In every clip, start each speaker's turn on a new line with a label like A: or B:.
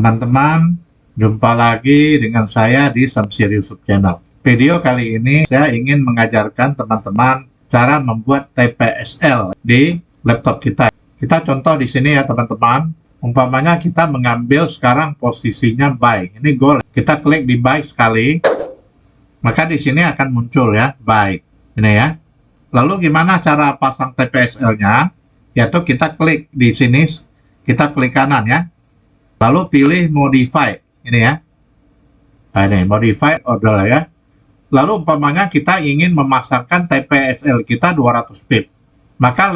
A: Teman-teman, jumpa lagi dengan saya di Samsir YouTube Channel. Video kali ini saya ingin mengajarkan teman-teman cara membuat TPSL di laptop kita. Kita contoh di sini ya teman-teman. Umpamanya kita mengambil sekarang posisinya buy. Ini goal. Kita klik di buy sekali, maka di sini akan muncul ya buy. Ini ya. Lalu gimana cara pasang TPSL-nya? Yaitu kita klik di sini, kita klik kanan ya. Lalu pilih modify, ini ya. Nah, ini modify order ya. Lalu umpamanya kita ingin memasangkan TPSL kita 200 pip. Maka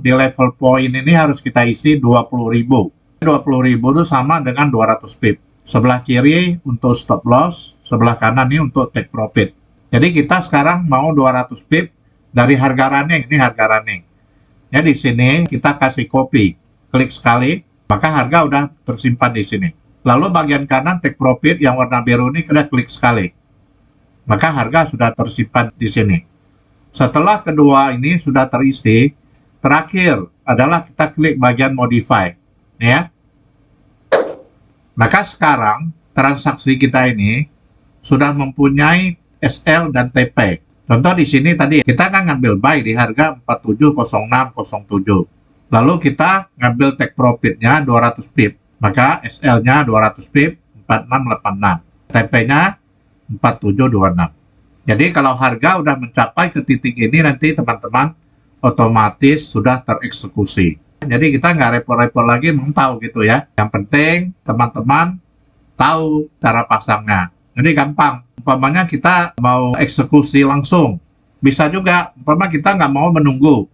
A: di level point ini harus kita isi 20.000. 20.000 itu sama dengan 200 pip. Sebelah kiri untuk stop loss, sebelah kanan ini untuk take profit. Jadi kita sekarang mau 200 pip dari harga running, ini harga running. Ya di sini kita kasih copy, klik sekali. Maka harga udah tersimpan di sini. Lalu bagian kanan take profit yang warna biru ini kita klik sekali. Maka harga sudah tersimpan di sini. Setelah kedua ini sudah terisi, terakhir adalah kita klik bagian modify. Ya. Maka sekarang transaksi kita ini sudah mempunyai SL dan TP. Contoh di sini tadi kita kan ngambil buy di harga 470607. Lalu kita ngambil take profitnya 200 pip. Maka SL-nya 200 pip, 4686. TP-nya 4726. Jadi kalau harga udah mencapai ke titik ini, nanti teman-teman otomatis sudah tereksekusi. Jadi kita nggak repot-repot lagi tahu gitu ya. Yang penting teman-teman tahu cara pasangnya. Jadi gampang. Umpamanya kita mau eksekusi langsung. Bisa juga, umpamanya kita nggak mau menunggu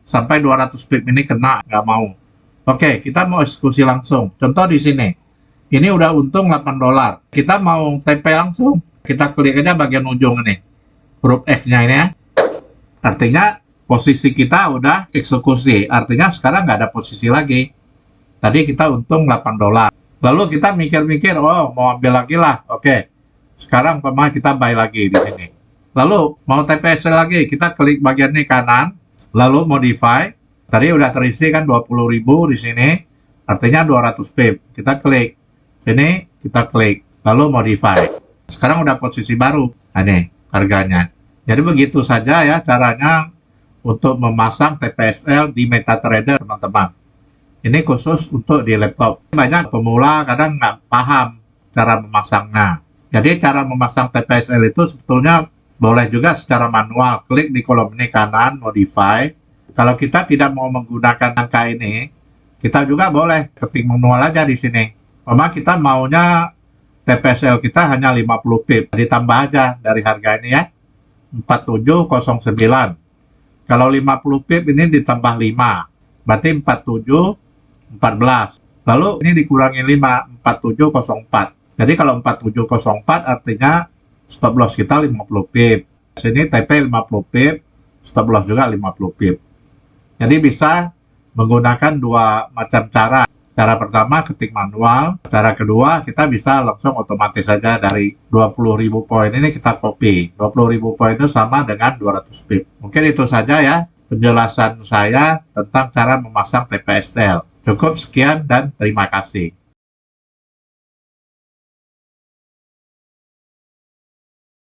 A: sampai 200 pip ini kena, nggak mau. Oke, kita mau eksekusi langsung. Contoh di sini. Ini udah untung $8. Kita mau TP langsung. Kita klik aja bagian ujung ini. Huruf X-nya ini ya. Artinya posisi kita udah eksekusi. Artinya sekarang nggak ada posisi lagi. Tadi kita untung $8. Lalu kita mikir-mikir, oh mau ambil lagi lah. Oke. Sekarang umpamanya kita buy lagi di sini. Lalu mau TPSL lagi, kita klik bagian ini kanan. Lalu modify, tadi udah terisi kan 20.000 di sini, artinya 200 pip. Kita klik, sini kita klik, lalu modify. Sekarang udah posisi baru, nah, ini harganya. Jadi begitu saja ya caranya untuk memasang TPSL di MetaTrader teman-teman. Ini khusus untuk di laptop. Banyak pemula kadang nggak paham cara memasangnya. Jadi cara memasang TPSL itu sebetulnya boleh juga secara manual, klik di kolom ini kanan, modify. Kalau kita tidak mau menggunakan angka ini, kita juga boleh ketik manual aja di sini. Memang kita maunya TPSL kita hanya 50 pip, ditambah aja dari harga ini ya, 4709. Kalau 50 pip ini ditambah 5, berarti 4714. Lalu ini dikurangi 5, 4704. Jadi kalau 4704 artinya stop loss kita 50 pip. Sini TP 50 pip, stop loss juga 50 pip. Jadi bisa menggunakan dua macam cara. Cara pertama ketik manual, cara kedua kita bisa langsung otomatis saja dari 20.000 poin ini kita copy. 20.000 poin itu sama dengan 200 pip. Mungkin itu saja ya penjelasan saya tentang cara memasang TPSL. Cukup sekian dan terima kasih.